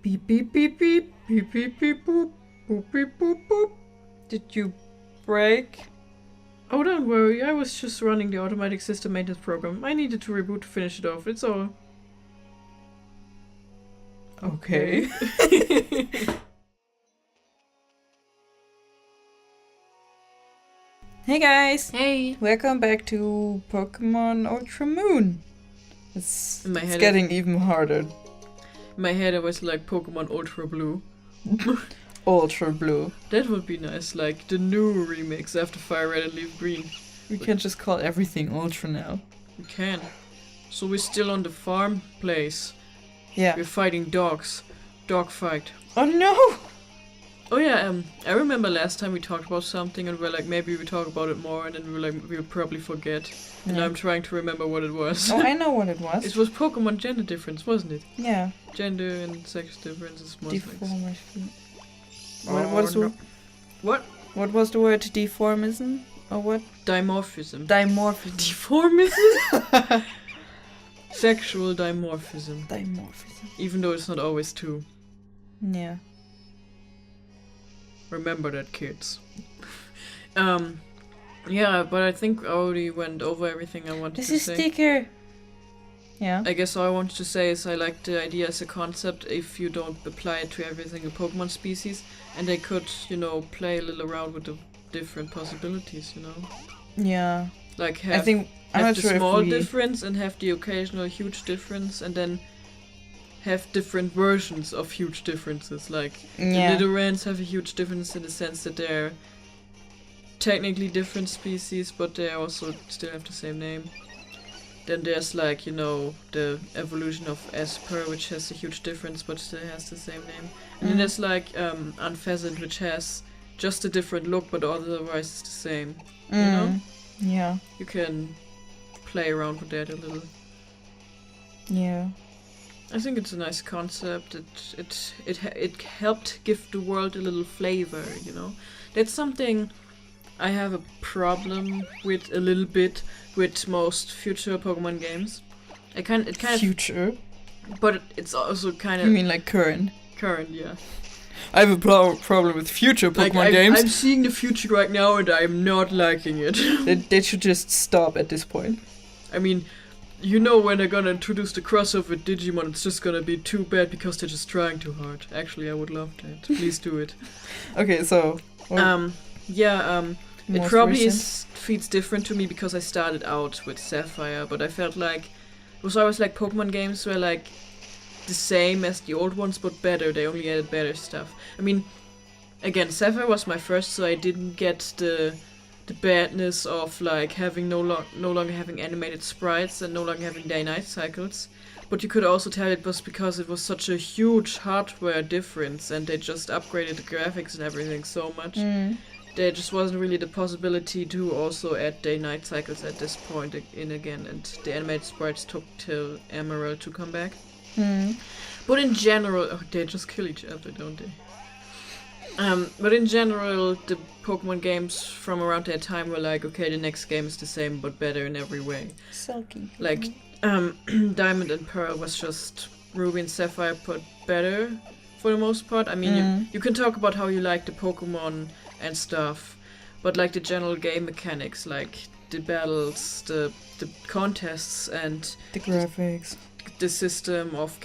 Beep beep beep beep beep beep beep boop boop beep boop boop. Did you break? Oh, don't worry, I was just running the automatic system maintenance program. I needed to reboot to finish it off, it's all. Okay. Hey guys! Hey! Welcome back to Pokémon Ultra Moon. It's getting even harder. In my head I was like Pokémon Ultra Blue. Ultra Blue. That would be nice, like the new remix after Fire Red and Leaf Green. We can just call everything Ultra now. We can. So we're still on the farm place. Yeah. We're fighting dogs. Dog fight. Oh no! Oh yeah, I remember last time we talked about something and we were like, maybe we talk about it more, and then we were like, we'll probably forget. And Yeah. I'm trying to remember what it was. Oh, I know what it was. It was Pokemon gender difference, wasn't it? Yeah. Gender and sex differences. Deformism. What? What was the word? Deformism? Or what? Dimorphism. Dimorphism. Deformism? Sexual dimorphism. Dimorphism. Even though it's not always two. Yeah. Remember that, kids. Yeah, but I think I already went over everything I wanted This to is say. sticker! Yeah. I guess all I wanted to say is I like the idea as a concept if you don't apply it to every single Pokemon species, and they could, play a little around with the different possibilities, Yeah. Like I think I'm have not the sure small if we... difference and have the occasional huge difference, and then have different versions of huge differences. Like the Yeah. Nidorans have a huge difference in the sense that they're technically different species, but they also still have the same name. Then there's like, the evolution of Esper, which has a huge difference but still has the same name. And then there's like Unpheasant, which has just a different look but otherwise it's the same. You know? Yeah. You can play around with that a little. Yeah. I think it's a nice concept. It helped give the world a little flavor, That's something I have a problem with a little bit with most future Pokemon games. It kind of Future? but it's also kind You of mean like current? current, yeah. I have a problem with future Pokemon Like games. I'm seeing the future right now and I'm not liking it. They should just stop at this point. I mean, when they're gonna introduce the crossover with Digimon, it's just gonna be too bad because they're just trying too hard. Actually, I would love that. Please do it. Okay, so... It most probably recent? feels different to me because I started out with Sapphire, but I felt like it was always like Pokemon games were like the same as the old ones but better. They only added better stuff. I mean, again, Sapphire was my first, so I didn't get the badness of like having no longer having animated sprites and no longer having day-night cycles. But you could also tell it was because it was such a huge hardware difference and they just upgraded the graphics and everything so much. There just wasn't really the possibility to also add day-night cycles at this point in again, and the animated sprites took till Emerald to come back. But in general, they just kill each other, don't they? But in general, the Pokemon games from around that time were like, okay, the next game is the same but better in every way. Sulky. Like, Diamond and Pearl was just Ruby and Sapphire but better for the most part. I mean, you can talk about how you like the Pokemon and stuff, but like the general game mechanics, like the battles, the contests, and The graphics. the system of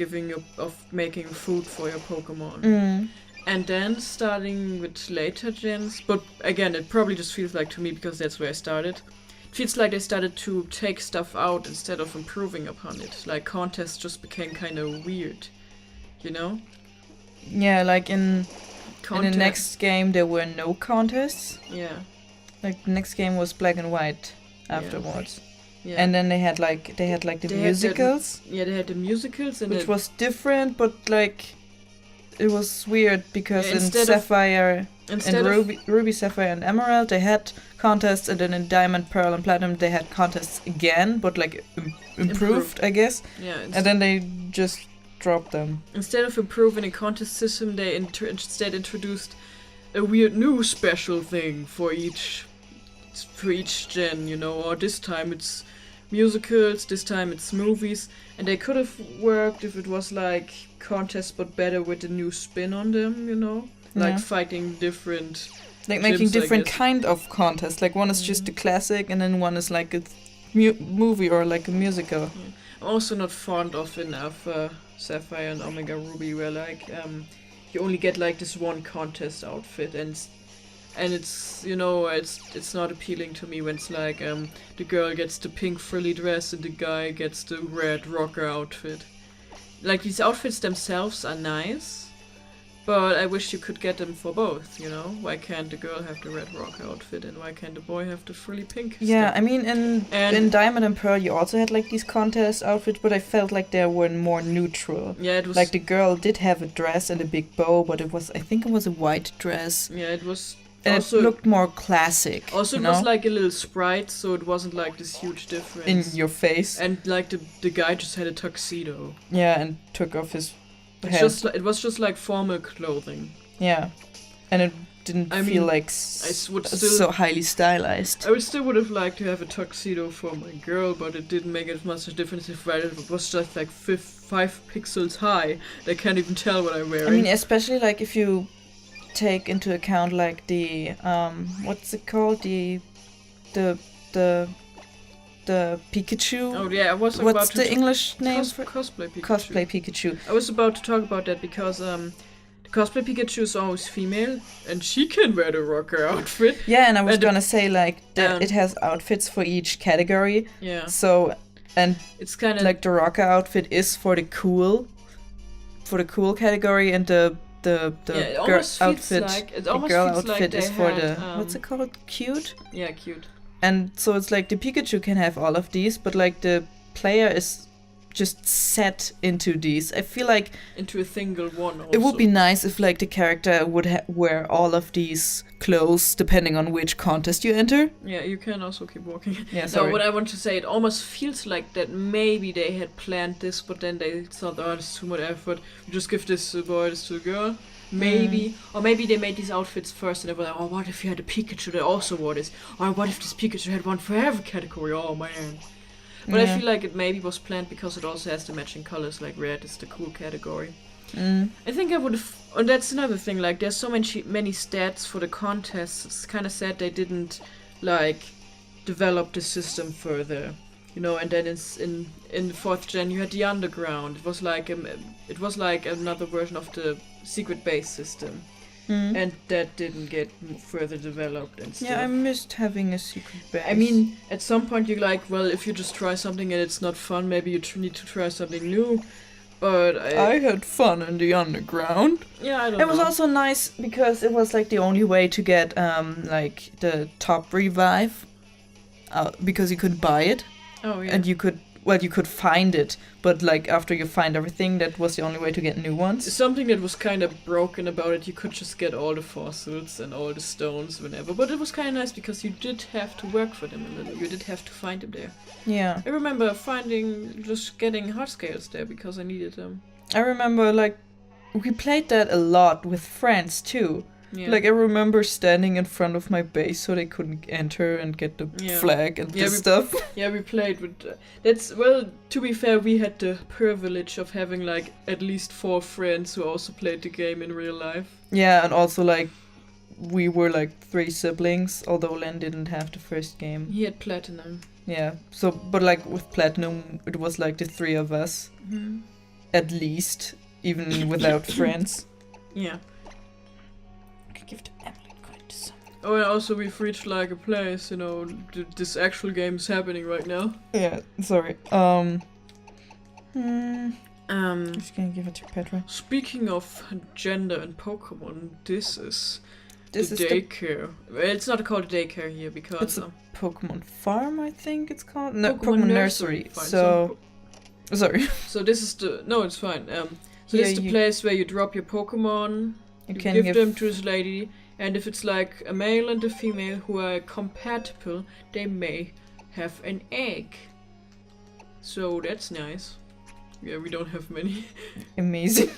making food for your Pokemon. And then starting with later gens, but again, it probably just feels like to me because that's where I started. It feels like they started to take stuff out instead of improving upon it. Like contests just became kind of weird, Yeah, like in the next game there were no contests. Yeah. Like the next game was Black and White afterwards. Yeah. And then they had the musicals. They had the musicals, and which was different, but like it was weird because in instead Sapphire and Ruby, Sapphire and Emerald they had contests, and then in Diamond, Pearl and Platinum they had contests again, but like improved, I guess. Yeah. And then they just dropped them. Instead of improving a contest system, they instead introduced a weird new special thing for each gen, or this time it's musicals, this time it's movies, and they could have worked if it was like contests but better with a new spin on them, you know? Like fighting different... Like making different kind of contests. Like one is just a classic and then one is like a movie or like a musical. Yeah. I'm also not fond of enough Sapphire and Omega Ruby where like you only get like this one contest outfit and it's, you know, it's not appealing to me when it's like the girl gets the pink frilly dress and the guy gets the red rocker outfit. Like these outfits themselves are nice, but I wish you could get them for both, you know? Why can't the girl have the red rocker outfit and why can't the boy have the frilly pink Yeah, stuff? I mean in Diamond and Pearl you also had like these contest outfits, but I felt like they were more neutral. Yeah, it was like the girl did have a dress and a big bow, but I think it was a white dress. Yeah, it was. And also, it looked more classic. Also, it was like a little sprite, so it wasn't like this huge difference. In your face. And like the guy just had a tuxedo. Yeah, and took off his head. It was just like formal clothing. Yeah. And it didn't feel like so highly stylized. I still would have liked to have a tuxedo for my girl, but it didn't make as much difference if it was just like 5 pixels high. They can't even tell what I'm wearing. I mean, especially like if you take into account like the what's it called, the Pikachu. Oh yeah, what's the English name for cosplay Pikachu? Cosplay Pikachu. I was about to talk about that because the cosplay Pikachu is always female and she can wear the rocker outfit. Yeah, and I was gonna say like that it has outfits for each category. Yeah. So and it's kind of like the rocker outfit is for the cool category, and the girl outfit, the girl outfit is for the what's it called? Cute? Yeah, cute. And so it's like the Pikachu can have all of these, but like the player is just set into these. I feel like into a single one. Also. It would be nice if like the character would wear all of these clothes depending on which contest you enter. Yeah, you can also keep walking. Yeah, sorry. No, what I want to say, it almost feels like that maybe they had planned this, but then they thought, oh, it's too much effort. We just give this to the boy, this to the girl. Maybe. Or maybe they made these outfits first and they were like, oh, what if you had a Pikachu that also wore this? Or what if this Pikachu had one for every category? Oh, man. But I feel like it maybe was planned because it also has the matching colors, like red is the cool category. I think I would have... And that's another thing, like, there's so many stats for the contests. It's kind of sad they didn't, like, develop the system further. You know, and then in the 4th gen you had the underground. It was like another version of the secret base system. And that didn't get further developed and stuff. Yeah, I missed having a secret base. I mean, at some point you're like, well, if you just try something and it's not fun, maybe you need to try something new. But I had fun in the underground. Yeah, I don't know. It was also nice because it was like the only way to get like the top revive, because you could buy it. Oh yeah. And you could find it, but like after you find everything, that was the only way to get new ones. Something that was kind of broken about it, you could just get all the fossils and all the stones whenever, but it was kind of nice because you did have to work for them a little. You did have to find them there. Yeah. I remember getting heart scales there because I needed them. I remember like we played that a lot with friends too. Yeah. Like I remember standing in front of my base so they couldn't enter and get the flag and stuff. Yeah, we played with... to be fair, we had the privilege of having like at least 4 friends who also played the game in real life. Yeah, and also like we were like 3 siblings, although Len didn't have the first game. He had Platinum. Yeah, so but like with Platinum it was like the 3 of us. At least, even without friends. Yeah. Give to Emily going to some. Oh, and also we've reached like a place, you know, this actual game is happening right now. Yeah, sorry. Just gonna give it to Petra. Speaking of gender and Pokemon, this is the daycare. It's not called a daycare here because it's a Pokemon farm, I think it's called. No, Pokemon Nursery. So sorry. So this is it's fine. So this is the place where you drop your Pokemon. You give them to this lady, and if it's like a male and a female who are compatible, they may have an egg. So that's nice. Yeah, we don't have many. Amazing.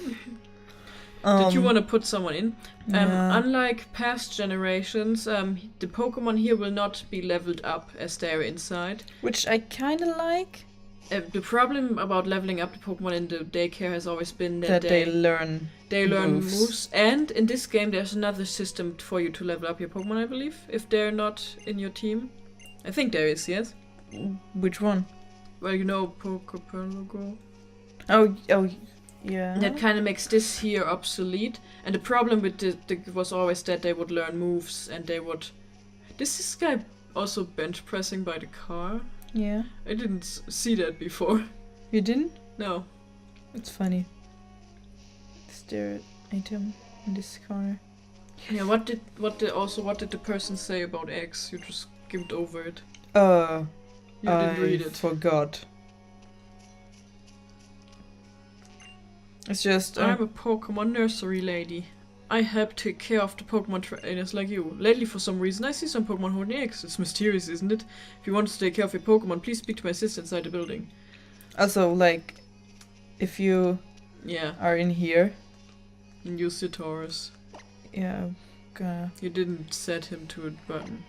Did you want to put someone in? Yeah. Unlike past generations, the Pokemon here will not be leveled up as they're inside. Which I kind of like. The problem about leveling up the Pokemon in the daycare has always been that they learn moves. And in this game, there's another system for you to level up your Pokemon, I believe, if they're not in your team. I think there is, yes? Which one? Well, you know, Pokémon. Oh, yeah. That kind of makes this here obsolete. And the problem with it was always that they would learn moves and they would... This guy also bench pressing by the car? Yeah. I didn't see that before. You didn't? No. It's funny. Is there an item in this corner? Yeah, what did the person say about eggs? You just skimmed over it. You didn't read it. Forgot. It's just... I'm a Pokémon Nursery lady. I help take care of the Pokemon trainers like you. Lately, for some reason, I see some Pokemon holding eggs. It's mysterious, isn't it? If you want to take care of your Pokemon, please speak to my assistant inside the building. Also, like, if you are in here... And use your Taurus. Yeah, I'm gonna... You didn't set him to a button.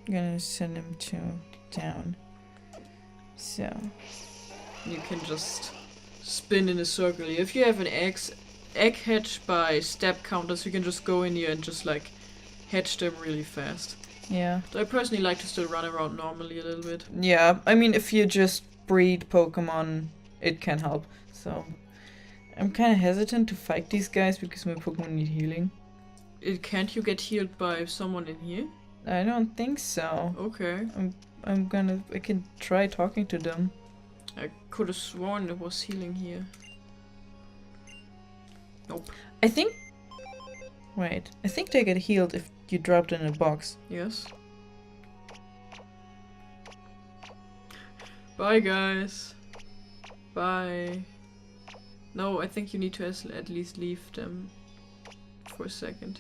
I'm gonna send him to down. So... You can just spin in a circle. If you have an egg hatched by step counters, you can just go in here and just like hatch them really fast. Yeah. So I personally like to still run around normally a little bit. Yeah, I mean if you just breed Pokemon, it can help. So I'm kind of hesitant to fight these guys because my Pokemon need healing. Can't you get healed by someone in here? I don't think so. Okay. I can try talking to them. I could have sworn there was healing here. Nope. I think they get healed if you drop them in a box. Yes. Bye, guys. Bye. No, I think you need to at least leave them for a second.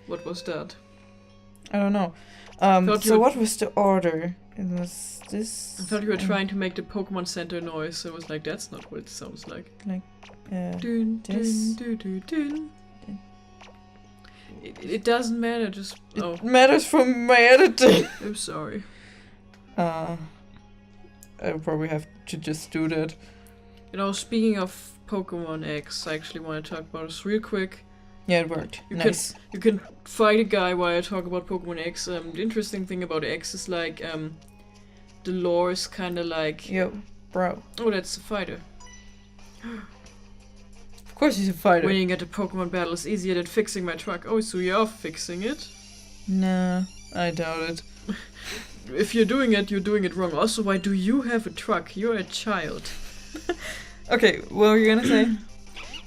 What was that? I don't know. So what was the order? It was this... I thought you were trying to make the Pokemon Center noise, so I was like, that's not what it sounds like. Like, dun, this. dun, dun, dun, dun. It doesn't matter, just... It matters for my editing! I'm sorry. I probably have to just do that. You know, speaking of Pokemon X, I actually want to talk about this real quick. Yeah, it worked. Nice. You can fight a guy while I talk about Pokemon X. The interesting thing about X is like, the lore is kind of like... Yo, bro. Oh, that's a fighter. Of course he's a fighter. Winning at a Pokemon battle is easier than fixing my truck. Oh, so you're fixing it? Nah, I doubt it. If you're doing it wrong. Also, why do you have a truck? You're a child. Okay, what were you gonna say?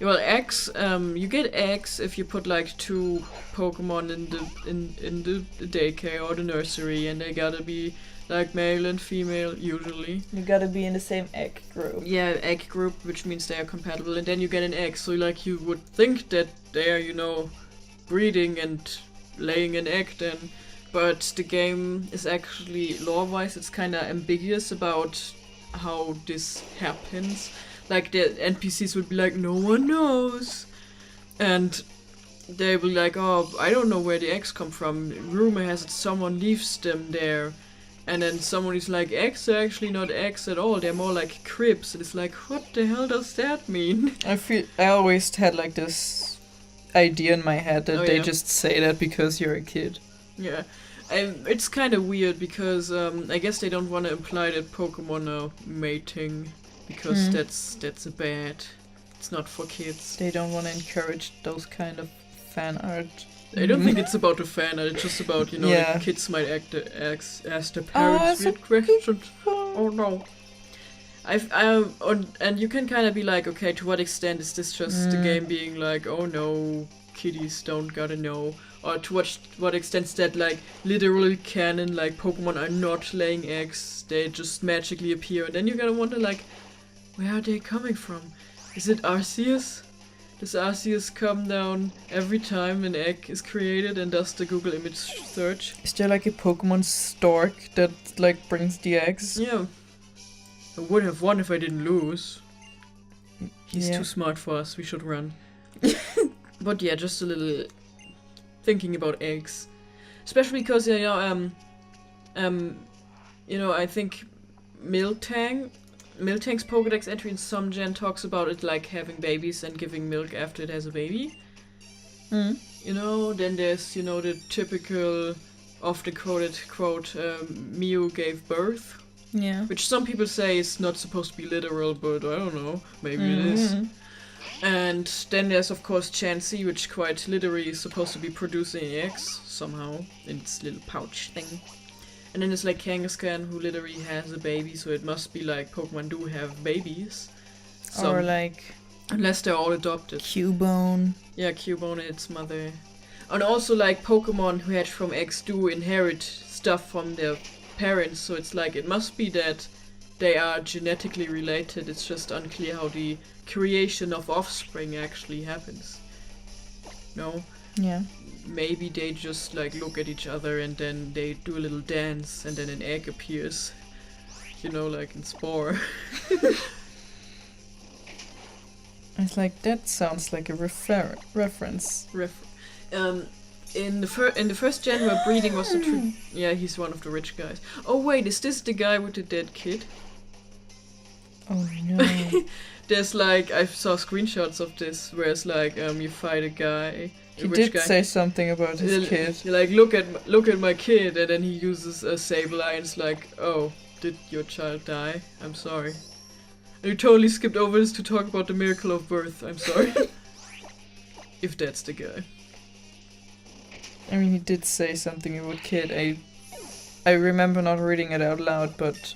Well, eggs. You get eggs if you put like 2 Pokemon in the daycare or the nursery, and they gotta be like male and female usually. You gotta be in the same egg group. Yeah, egg group, which means they are compatible, and then you get an egg. So like you would think that they are, you know, breeding and laying an egg then, but the game is actually lore-wise, it's kind of ambiguous about how this happens. Like, the NPCs would be like, no one knows. And they will be like, oh, I don't know where the eggs come from. Rumor has it someone leaves them there. And then someone is like, eggs are actually not eggs at all. They're more like cribs. And it's like, what the hell does that mean? I always had like this idea in my head that they just say that because you're a kid. Yeah. It's kind of weird because I guess they don't want to imply that Pokemon are mating. Because that's a bad. It's not for kids. They don't want to encourage those kind of fan art. I don't think it's about the fan art. It's just about, you know, like kids might ask the parents weird questions. Oh no. And you can kind of be like, okay, to what extent is this just the game being like, oh no, kiddies don't gotta know, or to what extent is that like literally canon, like Pokemon are not laying eggs, they just magically appear, and then you gotta wonder like, where are they coming from? Is it Arceus? Does Arceus come down every time an egg is created and does the Google image search? Is there like a Pokemon stork that like brings the eggs? Yeah. I would have won if I didn't lose. He's Yeah. too smart for us. We should run. But yeah, just a little thinking about eggs, especially because you know, I think Miltank's Pokédex entry in some gen talks about it like having babies and giving milk after it has a baby. Mm. You know, then there's, you know, the typical often quoted quote, Mew gave birth, Yeah. which some people say is not supposed to be literal, but I don't know, maybe it is. And then there's of course Chansey, which quite literally is supposed to be producing eggs somehow in its little pouch thing. And then there's like Kangaskhan, who literally has a baby, so it must be like Pokemon do have babies. Or like unless they're all adopted. Cubone. Yeah, Cubone and its mother. And also like Pokemon who hatch from eggs do inherit stuff from their parents, so it's like it must be that they are genetically related. It's just unclear how the creation of offspring actually happens. No? Yeah. Maybe they just like look at each other and then they do a little dance and then an egg appears. You know, like in Spore. It's like, that sounds like a reference. In the first gen where breeding was the yeah, he's one of the rich guys. Oh wait, is this the guy with the dead kid? Oh no. There's like, I saw screenshots of this where it's like, you fight a guy. He did say something about his kid. You're like, look at my kid, and then he uses a Sableye and it's like, oh, did your child die? I'm sorry. And you totally skipped over this to talk about the miracle of birth. I'm sorry. If that's the guy. I mean, he did say something about kid. I remember not reading it out loud, but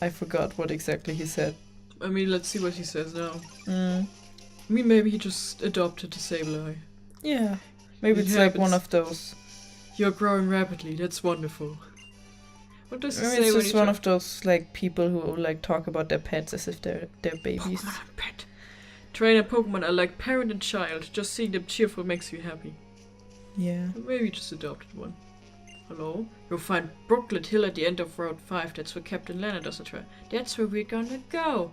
I forgot what exactly he said. I mean, let's see what he says now. Mm. I mean, maybe he just adopted a Sableye. Yeah. Maybe it's like one of those. You're growing rapidly, that's wonderful. What does he say? It's just one of those like people who like talk about their pets as if they're babies. Pokemon and pet. Trainer Pokemon are like parent and child. Just seeing them cheerful makes you happy. Yeah. Maybe just adopted one. Hello? You'll find Brooklet Hill at the end of Route 5. That's where Captain Lana does a try. That's where we're gonna go.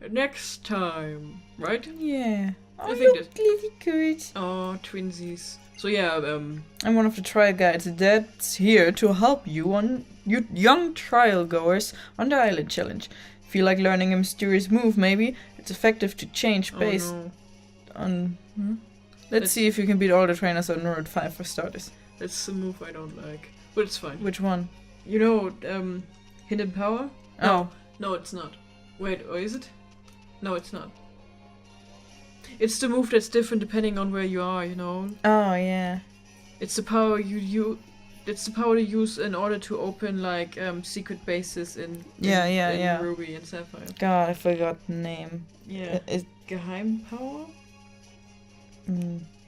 Next time. Right? Yeah. I think look, Lily good. Oh, twinsies. So yeah, I'm one of the trial guides that's here to help you on you young trial goers on the island challenge. Feel like learning a mysterious move maybe? It's effective to change based on... Let's see if you can beat all the trainers on Route 5 for starters. That's a move I don't like. But it's fine. Which one? You know, Hidden Power? Oh. No, it's not. Wait, or is it? No, it's not. It's the move that's different depending on where you are, you know? Oh, yeah. It's the power it's the power to use in order to open, like, secret bases in Ruby and Sapphire. God, I forgot the name. Yeah. Geheim Power?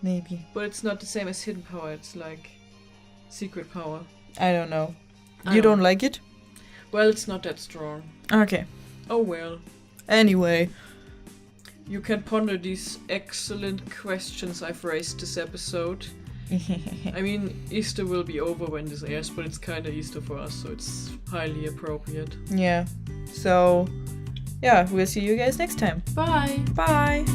Maybe. But it's not the same as Hidden Power, it's like secret power. I don't know. You don't like it? Well, it's not that strong. Okay. Oh well. Anyway. You can ponder these excellent questions I've raised this episode. I mean, Easter will be over when this airs, but it's kinda Easter for us, so it's highly appropriate. Yeah. So, yeah, we'll see you guys next time. Bye! Bye!